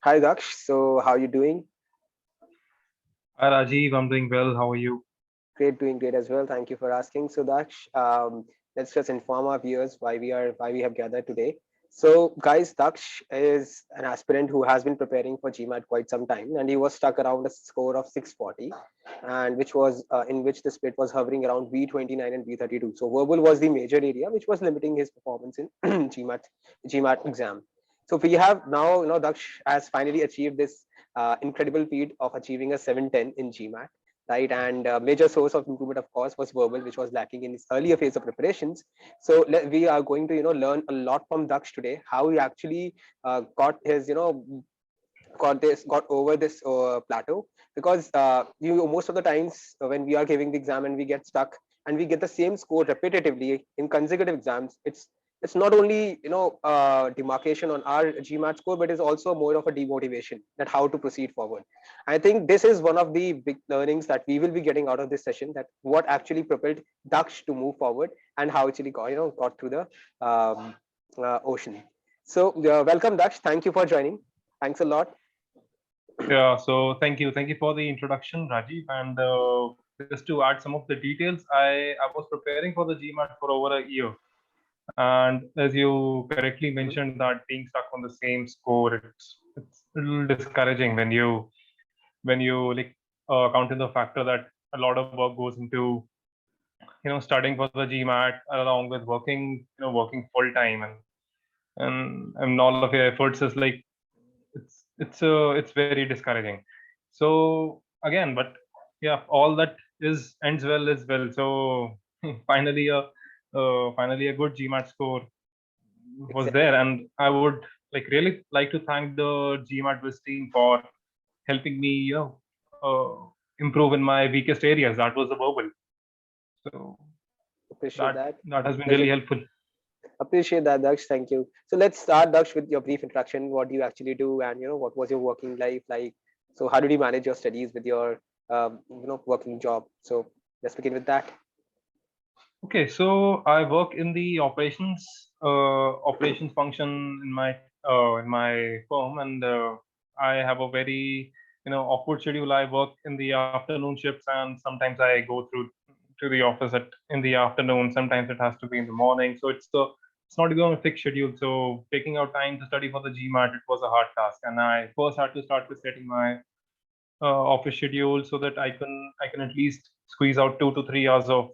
Hi Daksh, so how you doing? Hi Rajiv, I'm doing well. How are you? Great, doing great as well. Thank you for asking. So Daksh, let's just inform our viewers why we have gathered today. So guys, Daksh is an aspirant who has been preparing for GMAT quite some time, and he was stuck around a score of 640, and which was in which the split was hovering around V29 and V32. So verbal was the major area which was limiting his performance in GMAT exam. So we have now, Daksh has finally achieved this incredible feat of achieving a 710 in GMAT, right? And major source of improvement, of course, was verbal, which was lacking in his earlier phase of preparations. So we are going to, learn a lot from Daksh today, how he actually got his, got over this plateau. Because you most of the times when we are giving the exam and we get stuck and we get the same score repetitively in consecutive exams, it's not only demarcation on our GMAT score, but it's also more of a demotivation that how to proceed forward. I think this is one of the big learnings that we will be getting out of this session, that what actually propelled Daksh to move forward and how actually got through the ocean. So welcome Daksh, thank you for joining. Thanks a lot. Yeah, so thank you for the introduction, Rajiv. And just to add some of the details, I was preparing for the GMAT for over a year, and as you correctly Mhm. mentioned, that being stuck on the same score, it's a little discouraging when you count in the factor that a lot of work goes into studying for the GMAT along with working working full time and all of your efforts is like it's very discouraging. So again, but yeah, all that is ends well is well. So finally finally a good GMAT score was there, Exactly. and I would really like to thank the GMATWhiz team for helping me improve in my weakest areas. That was the verbal. So Appreciate that that. that has been Pleasure. really helpful. Appreciate that, Daksh. Thank you. So let's start, Daksh, with your brief introduction. What do you actually do, and what was your working life like? So how did you manage your studies with your working job? So let's begin with that. Okay, so I work in the operations function in my firm, and I have a very awkward schedule. I work in the afternoon shifts, and sometimes I go through to the office at in the afternoon. Sometimes it has to be in the morning. So it's not even a fixed schedule. So taking out time to study for the GMAT, it was a hard task, and I first had to start with setting my office schedule so that I can at least squeeze out 2 to 3 hours of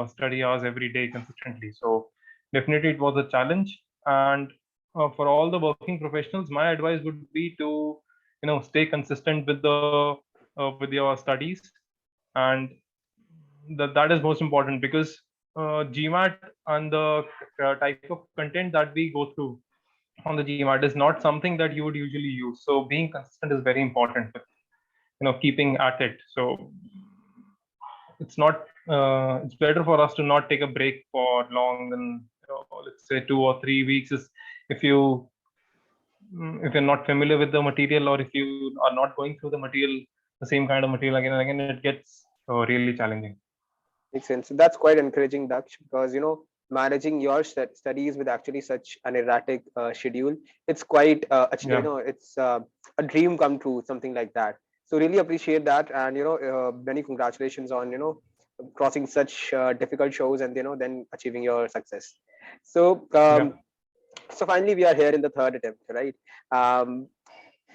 study hours every day consistently. So definitely it was a challenge. And for all the working professionals, my advice would be to stay consistent with your studies, and that is most important because GMAT and the type of content that we go through on the GMAT is not something that you would usually use. So being consistent is very important with keeping at it. So it's not it's better for us to not take a break for long than let's say 2 or 3 weeks is if if you're not familiar with the material, or if you are not going through the same kind of material again and again, it gets really challenging. Makes sense. So that's quite encouraging, Daksh, because managing your studies with actually such an erratic schedule, it's quite Yeah, it's a dream come true, something like that. So really appreciate that, and many congratulations on crossing such difficult shows and then achieving your success. So yeah. so finally we are here in the third attempt, right? Um,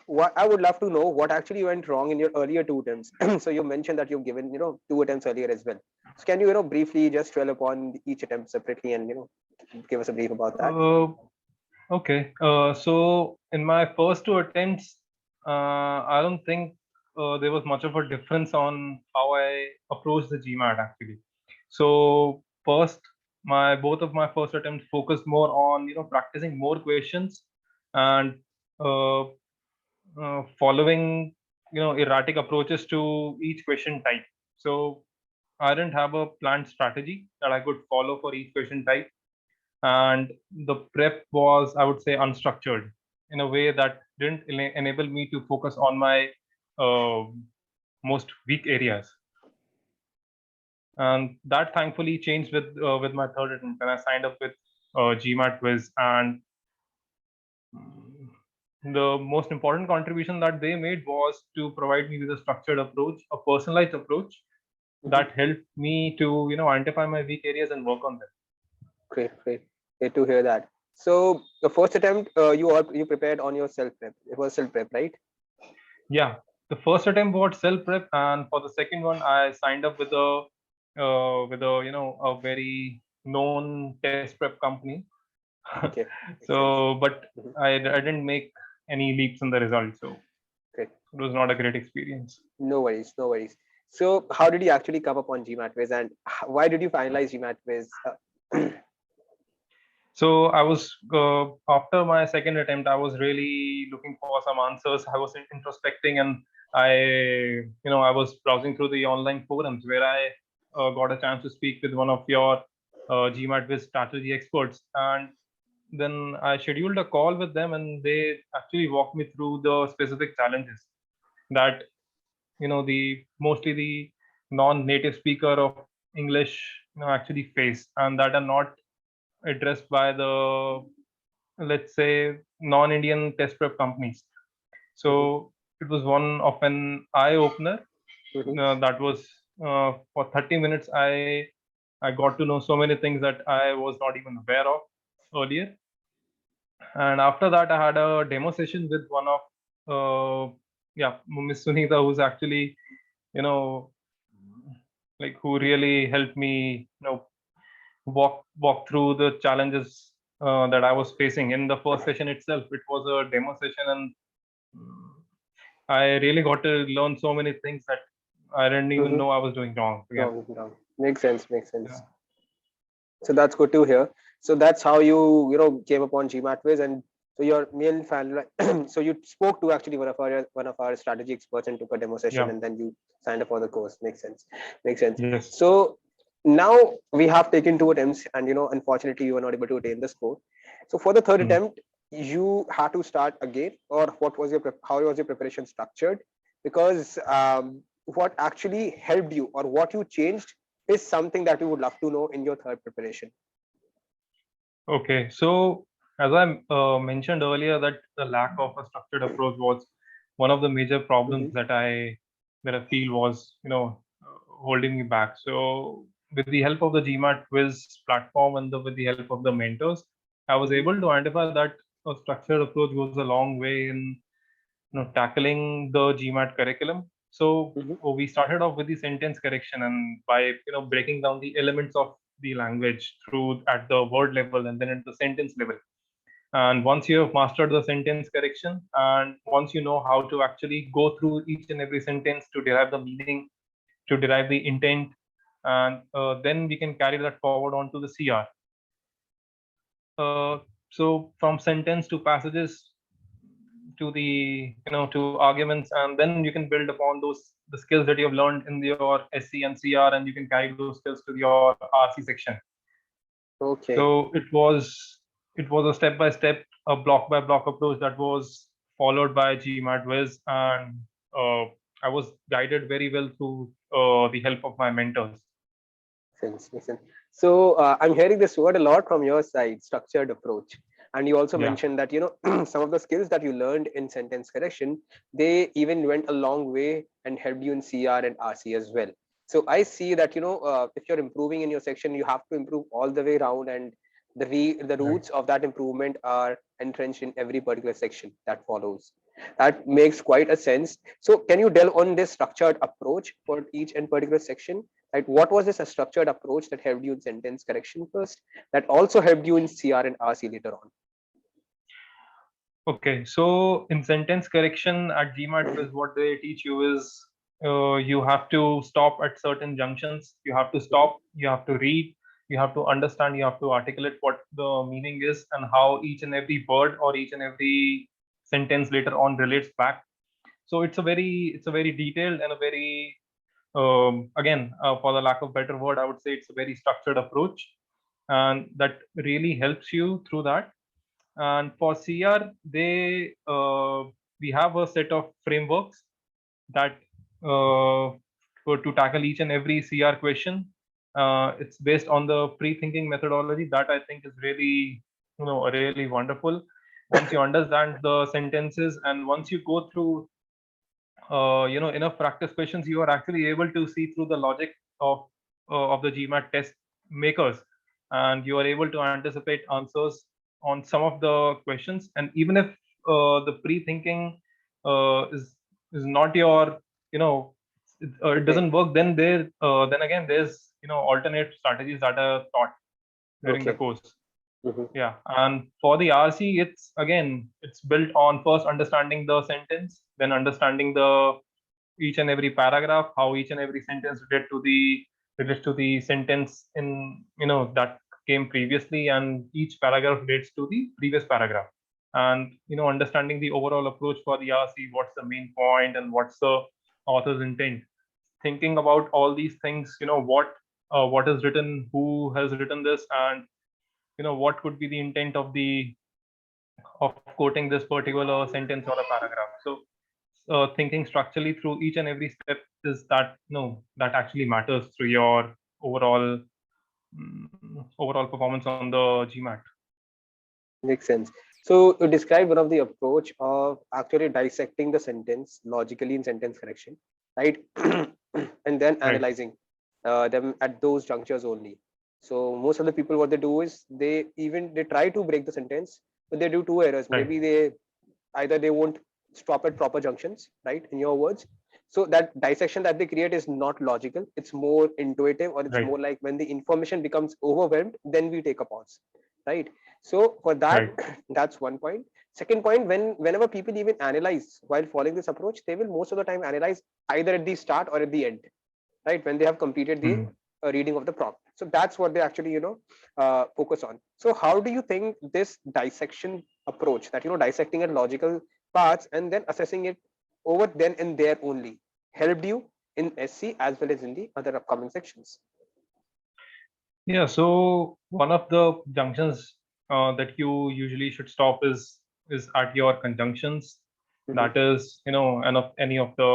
what I would love to know what actually went wrong in your earlier two attempts. So you mentioned that you've given two attempts earlier as well. So can you briefly just dwell upon each attempt separately and give us a brief about that? uh, okay, so in my first two attempts, I don't think there was much of a difference on how I approached the GMAT actually. So first, my both of my first attempts focused more on practicing more questions and uh, following erratic approaches to each question type. So I didn't have a planned strategy that I could follow for each question type, and the prep was, I would say, unstructured in a way that didn't enable me to focus on my uh, most weak areas. And that thankfully changed with my third attempt when I signed up with GMATWhiz, and the most important contribution that they made was to provide me with a structured approach, a personalized approach Mhm. that helped me to identify my weak areas and work on them. Great, great. Great to hear that. So the first attempt, you prepared on your self prep. It was self prep, right? Yeah, the first attempt was self prep, and for the second one, I signed up with a a very known test prep company. Okay, makes sense. So, but Mhm. I didn't make any leaps in the result, so Great. it was not a great experience. No worries, no worries. So how did you actually come upon GMATWhiz, and why did you finalize GMATWhiz? So I was after my second attempt, I was really looking for some answers. I was introspecting, and I was browsing through the online forums where I got a chance to speak with one of your GMAT strategy experts, and then I scheduled a call with them, and they actually walked me through the specific challenges that the mostly the non-native speaker of English actually face, and that are not addressed by the, let's say, non-Indian test prep companies. Mhm, So it was one of an eye opener. mhm. That was for 30 minutes. I got to know so many things that I was not even aware of earlier. And after that, I had a demo session with one of yeah, Miss Sunita, who's actually you know like who really helped me walk through the challenges that I was facing in the first session itself. It was a demo session, and mm, I really got to learn so many things that I didn't even Mhm. know I was doing wrong. Yeah, Wrong, wrong. Makes sense, makes yeah, sense. So that's good to hear. So that's how you came upon GMATWhiz, and so your main fan, so you spoke to actually one of our strategy experts and took a demo session, yeah, and then you signed up for the course. Makes sense, makes sense. yes. So now we have taken two attempts, and unfortunately you were not able to attain the score. So for the third Mm. attempt, you had to start again, or how was your preparation structured? Because what actually helped you, or what you changed, is something that we would love to know in your third preparation. Okay, so as I mentioned earlier, that the lack of a structured approach was one of the major problems Mhm, that I feel was holding me back. So with the help of the GMAT quiz platform and with the help of the mentors, I was mhm, able to identify that a structured approach goes a long way in tackling the GMAT curriculum. So mhm. we started off with the sentence correction, and by breaking down the elements of the language through at the word level and then at the sentence level. And once you have mastered the sentence correction, and once you know how to actually go through each and every sentence to derive the meaning, to derive the intent, and then we can carry that forward onto the CR. So from sentence to passages to the to arguments, and then you can build upon the skills that you have learned in your SC and CR, and you can carry those skills to your RC section. Okay, So it was a step by step, a block by block approach that was followed by GMATWhiz, and uh, I was guided very well through the help of my mentors. makes sense. So I'm hearing this word a lot from your side, structured approach. And you also Yeah. mentioned that some of the skills that you learned in sentence correction, they even went a long way and helped you in CR and RC as well. So I see that if you're improving in your section, you have to improve all the way around, and the Right. roots of that improvement are entrenched in every particular section that follows. That makes quite a sense. So can you delve on this structured approach for each and particular section? Like, what was this a structured approach that helped you in sentence correction first, that also helped you in CR and RC later on? Okay, so in sentence correction at GMAT is what they teach you is you have to stop at certain junctions. You have to Mhm, stop, you have to read, you have to understand, you have to articulate what the meaning is and how each and every word or each and every sentence later on relates back. So it's a very detailed and a very again, for the lack of better word, I would say it's a very structured approach, and that really helps you through that. And for CR, we have a set of frameworks that to tackle each and every CR question. It's based on the pre-thinking methodology that I think is really, really wonderful. once you understand the sentences, and once you go through enough practice questions, you are actually able to see through the logic of the GMAT test makers, and you are able to anticipate answers on some of the questions. And even if the pre-thinking is not your, it Okay. doesn't work, then again there's alternate strategies that are taught during the Okay. course. Hmm. Yeah, and for the RC, it's built on first understanding the sentence, then understanding the each and every paragraph, how each and every sentence relates to the sentence in that came previously, and each paragraph relates to the previous paragraph. And understanding the overall approach for the RC, what's the main point and what's the author's intent. Thinking about all these things, what is written, who has written this, and what could be the intent of quoting this particular sentence or a paragraph. So thinking structurally through each and every step is that that actually matters through your overall performance on the GMAT. Makes sense. So you describe one of the approach of actually dissecting the sentence logically in sentence correction, right? And then Right. analyzing them at those junctures only. So most of the people, what they do is they try to break the sentence, but they do two errors. Right. Maybe either they won't stop at proper junctions, right? In your words. So that dissection that they create is not logical. It's more intuitive, or it's Right. more like when the information becomes overwhelmed, then we take a pause, right? So for that, Right. that's one point. Second point, whenever people even analyze while following this approach, they will most of the time analyze either at the start or at the end, right? When they have completed the Mm. reading of the prompt. So that's what they actually focus on. So how do you think this dissection approach, that dissecting at logical parts and then assessing it over then and there only, helped you in SC as well as in the other upcoming sections? Yeah, so one of the junctions that you usually should stop is at your conjunctions. Mhm. That is, any of the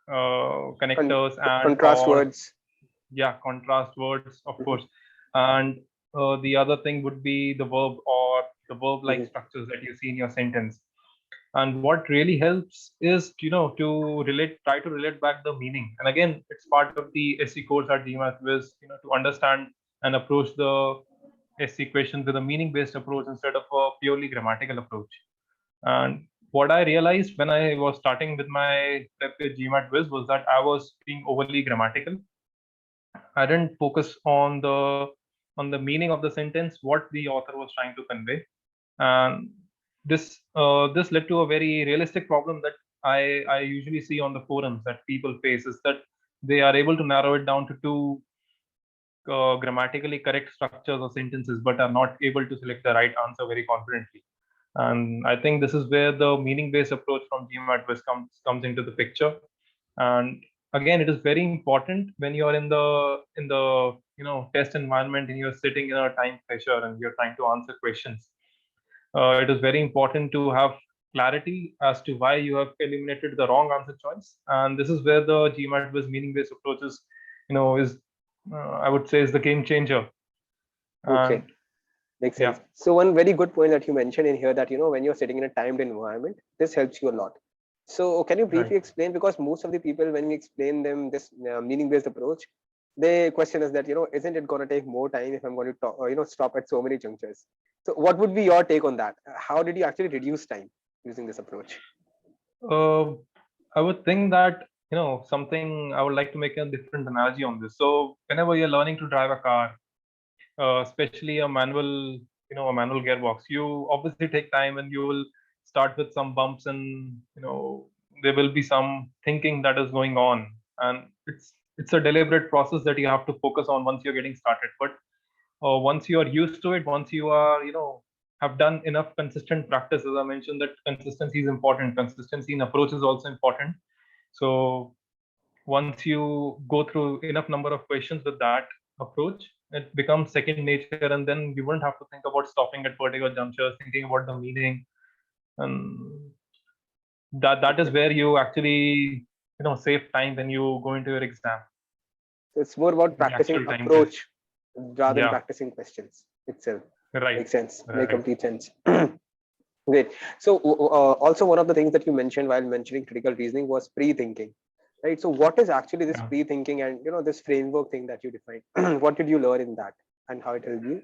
Con- connectors and Contrast or words. yeah, contrast words, of Mhm. course. And the other thing would be the verb or the verb like Mhm. structures that you see in your sentence. And what really helps is to try to relate back the meaning. And again, it's part of the SC course at GMATWhiz, to understand and approach the SC questions with a meaning based approach instead of a purely grammatical approach. And what I realized when I was starting with my prep with GMATWhiz was that I was being overly grammatical. I didn't focus on the meaning of the sentence, what the author was trying to convey. And this led to a very realistic problem that I usually see on the forums that people face, is that they are able to narrow it down to two grammatically correct structures or sentences, but are not able to select the right answer very confidently. And I think this is where the meaning-based approach from GMATWhiz comes into the picture. And again, it is very important when you are in the test environment and you're sitting in a time pressure and you're trying to answer questions. It is very important to have clarity as to why you have eliminated the wrong answer choice. And this is where the GMAT-based meaning-based approach is I would say is the game changer. Okay. And Makes yeah, sense. So one very good point that you mentioned in here, that when you're sitting in a timed environment, this helps you a lot. So can you right. briefly explain, because most of the people, when we explain them this meaning-based approach, they question us that isn't it going to take more time if I'm going to talk, stop at so many junctures? So what would be your take on that? How did you actually reduce time using this approach? Uh, I would think that something I would like to make a different analogy on this. So whenever you're learning to drive a car, especially a manual gearbox, you obviously take time and you will start with some bumps, and there will be some thinking that is going on, and it's a deliberate process that you have to focus on once you're getting started. But once you are used to it, once you are have done enough consistent practice, as I mentioned, that consistency is important, consistency in approach is also important. So once you go through enough number of questions with that approach, it becomes second nature, and then you won't have to think about stopping at particular junctures, thinking about the meaning. And that is Okay. where you actually save time when you go into your exam, So it's more about the practicing actual time test. approach rather than Yeah, practicing questions itself. right, Makes sense. Make right. complete sense. Great. So also one of the things that you mentioned while mentioning critical reasoning was pre-thinking, right? So what is actually this Yeah. pre-thinking and this framework thing that you defined? What did you learn in that and how it helped you?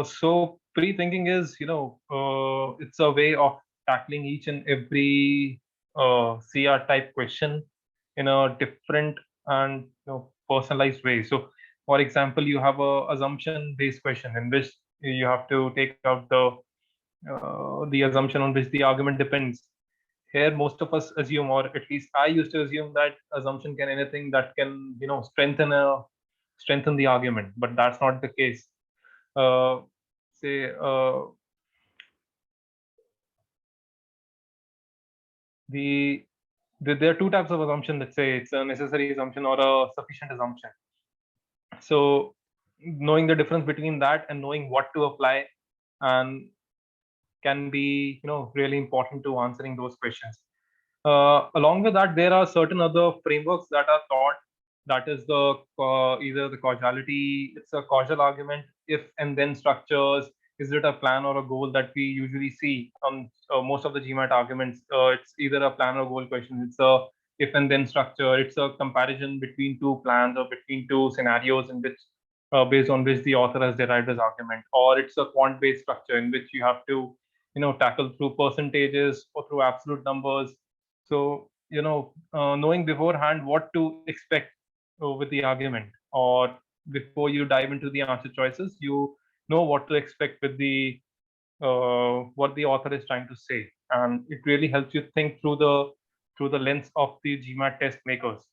So pre-thinking is, it's a way of tackling each and every CR type question in a different and personalized way. So, for example, you have a assumption-based question in which you have to take out the assumption on which the argument depends. Here, most of us assume, or at least I used to assume, that assumption can anything that can strengthen the argument, but that's not the case. uh, say the, there are two types of assumption. Let's say it's a necessary assumption or a sufficient assumption. So knowing the difference between that and knowing what to apply and can be really important to answering those questions. Along with that, there are certain other frameworks that are taught. That is the either the causality, it's a causal argument, if and then structures. Is it a plan or a goal that we usually see on most of the GMAT arguments? It's either a plan or goal question. It's a if and then structure. It's a comparison between two plans or between two scenarios in which based on which the author has derived his argument, or it's a quant based structure in which you have to tackle through percentages or through absolute numbers. So knowing beforehand what to expect with the argument, or before you dive into the answer choices, you know what to expect with the what the author is trying to say, and it really helps you think through the lens of the GMAT test makers.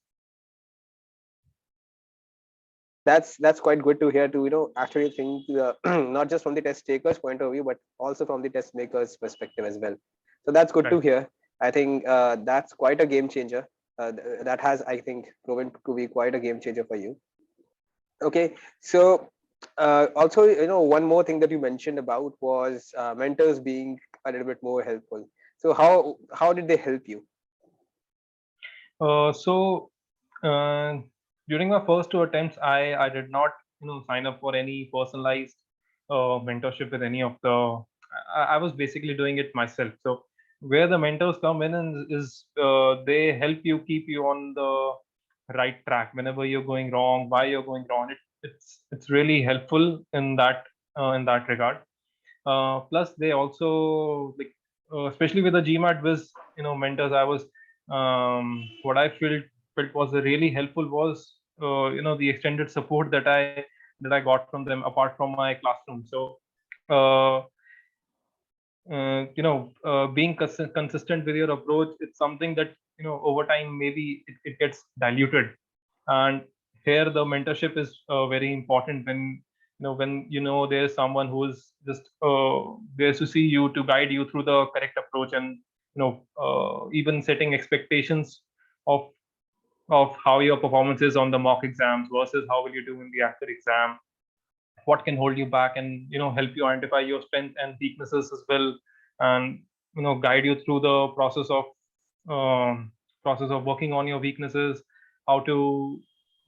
That's quite good to hear, to actually think not just from the test takers point of view but also from the test makers perspective as well. So that's good to Right. hear. I think that's quite a game changer. That has, I think, proven to be quite a game changer for you. Okay, so also, one more thing that you mentioned about was mentors being a little bit more helpful. So how did they help you? So uh, during my first two attempts, I did not sign up for any personalized mentorship with any of the. I was basically doing it myself. So where the mentors come in is they help you keep you on the right track whenever you're going wrong, why you're going wrong. It's really helpful in that regard. Plus, they also like, especially with the GMATWhiz, mentors. What I felt was really helpful was the extended support that I got from them apart from my classroom. So, uh, being consistent with your approach, it's something that over time maybe it gets diluted, and here the mentorship is very important when there's someone who's just there to see you, to guide you through the correct approach, and even setting expectations of how your performance is on the mock exams versus how will you do in the actual exam, what can hold you back, and help you identify your strengths and weaknesses as well, and guide you through the process of working on your weaknesses, how to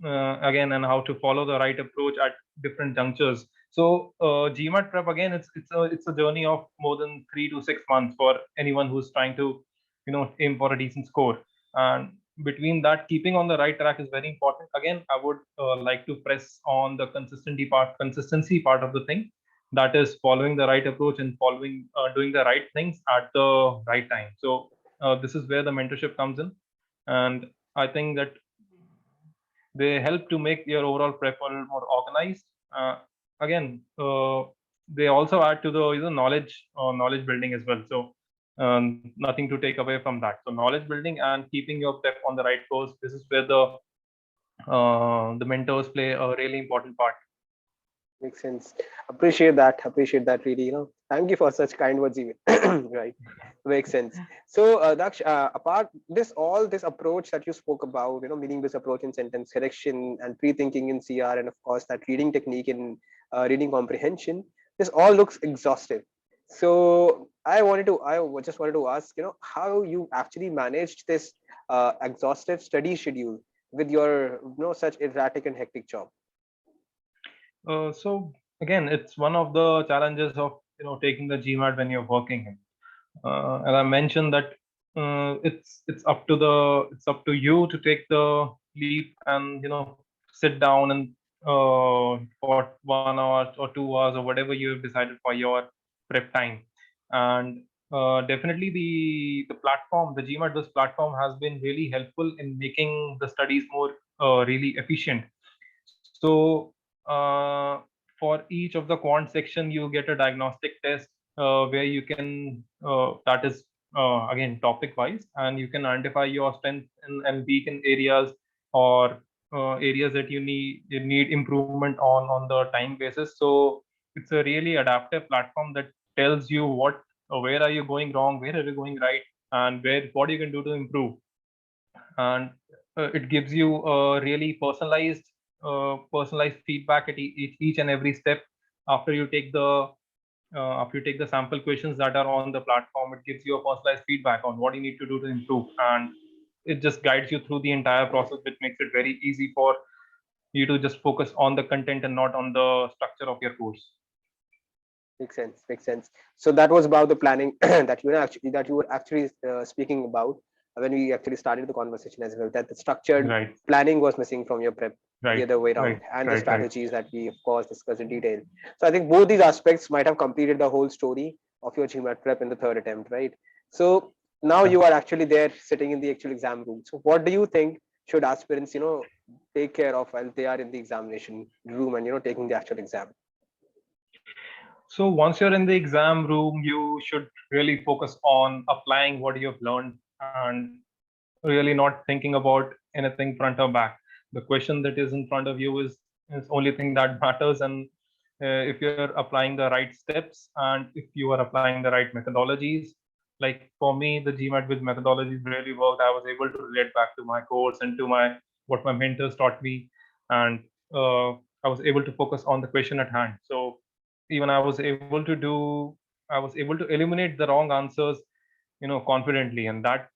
again, and how to follow the right approach at different junctures. So GMAT prep, again, it's a journey of more than 3 to 6 months for anyone who's trying to aim for a decent score. And between that, keeping on the right track is very important. Again, I would like to press on the consistency part of the thing, that is following the right approach and following doing the right things at the right time. So this is where the mentorship comes in, and I think that they help to make your overall prep a little more organized. Again, they also add to the knowledge building as well. So nothing to take away from that. So knowledge building and keeping your prep on the right course. This is where the mentors play a really important part. Makes sense. Appreciate that really, thank you for such kind words even. Right, makes sense. So Daksh, apart this approach that you spoke about, meaning this approach in sentence correction and pre-thinking in CR, and of course that reading technique in reading comprehension, this all looks exhaustive. So just wanted to ask, how you actually managed this exhaustive study schedule with your such erratic and hectic job. So again, it's one of the challenges of taking the GMAT when you're working in. As I mentioned that it's up to you to take the leap and sit down and for 1 hour or 2 hours or whatever you have decided for your prep time. And definitely the platform, the GMATWhiz platform, has been really helpful in making the studies more really efficient. So for each of the quant section, you get a diagnostic test where you can that is again topic wise, and you can identify your strength and weak in areas, or areas that you need improvement on the time basis. So it's a really adaptive platform that tells you where are you going wrong, where are you going right, and what you can do to improve. And it gives you a really personalized feedback at each and every step. After you take the sample questions that are on the platform, it gives you a personalized feedback on what you need to do to improve, and it just guides you through the entire process, which makes it very easy for you to just focus on the content and not on the structure of your course. Makes sense. Makes sense. So that was about the planning that you were actually speaking about when we actually started the conversation as well. That the structured Right, planning was missing from your prep, the right, other way right, around, and the right, right. strategies that we of course discussed in detail. So I think both these aspects might have completed the whole story of your GMAT prep in the third attempt, right? So now Yeah. you are actually there sitting in the actual exam room. So what do you think should aspirants, take care of while they are in the examination room and taking the actual exam? So once you're in the exam room, you should really focus on applying what you've learned and really not thinking about anything front or back. The question that is in front of you is only thing that matters, and if you're applying the right steps and if you are applying the right methodologies. Like for me, the GMAT with methodologies really worked. I was able to relate back to my course and to my what my mentors taught me, and uh, I was able to focus on the question at hand. So even I was able to eliminate the wrong answers, confidently, and that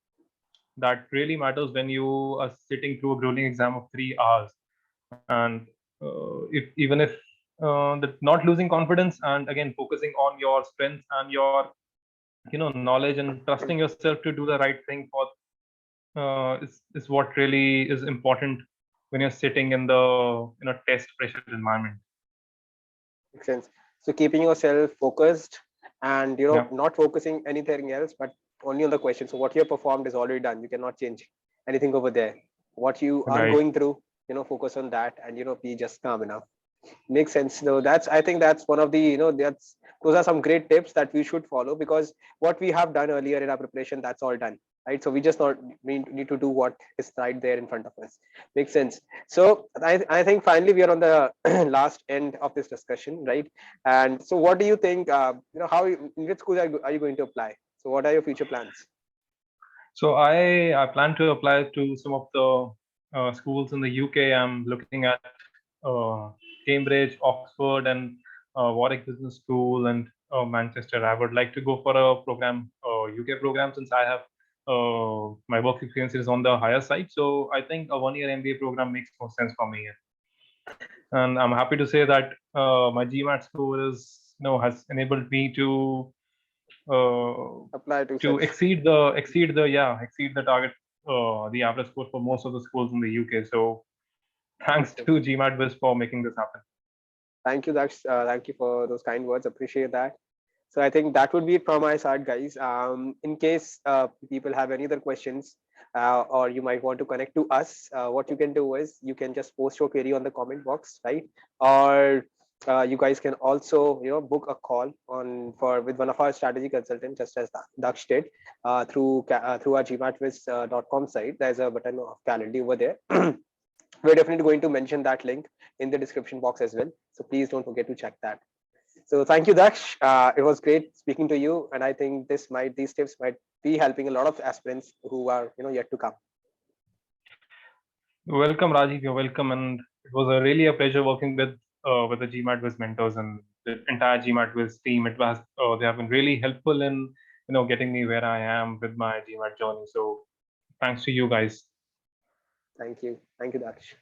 really matters when you are sitting through a grueling exam of 3 hours. And if even if not losing confidence, and again focusing on your strengths and your knowledge, and trusting yourself to do the right thing for is what really is important when you're sitting in the test pressure environment. Makes sense. So keeping yourself focused and Yeah, not focusing anything else, but only on the question. So what you have performed is already done. You cannot change anything over there. What you are right. going through, focus on that and be just calm enough. Makes sense though. I think that's one of the that's those are some great tips that we should follow, because what we have done earlier in our preparation, that's all done, right? So we just not need to do what is right there in front of us. Makes sense. So I think finally we are on the last end of this discussion, right? And so what do you think, in which schools are you going to apply? So what are your future plans? So I plan to apply to some of the schools in the UK. I'm looking at Cambridge, Oxford, and Warwick Business School, and Manchester. I would like to go for a program, UK program, since I have my work experience is on the higher side. So I think a 1 year MBA program makes more sense for me. And I'm happy to say that my GMAT score has enabled me uh, Apply to to such. exceed the target, the average score for most of the schools in the UK. So thanks Makes to sense. GMATWhiz for making this happen. Thank you, Daksh. Thank you for those kind words. Appreciate that. So I think that would be it from my side, guys. In case people have any other questions, or you might want to connect to us, what you can do is you can just post your query on the comment box, right? Or you guys can also book a call on for with one of our strategy consultants, just as Daksh did, through our gmatwiz.com site. There's a button of calendar over there. We're definitely going to mention that link in the description box as well. So please don't forget to check that. So thank you, Daksh. It was great speaking to you, and I think these tips might be helping a lot of aspirants who are yet to come. Welcome, Rajiv. You're welcome, and it was really a pleasure working with the GMATWhiz mentors and the entire GMATWhiz team. They have been really helpful in getting me where I am with my GMAT journey. So thanks to you guys. Thank you, Daksh.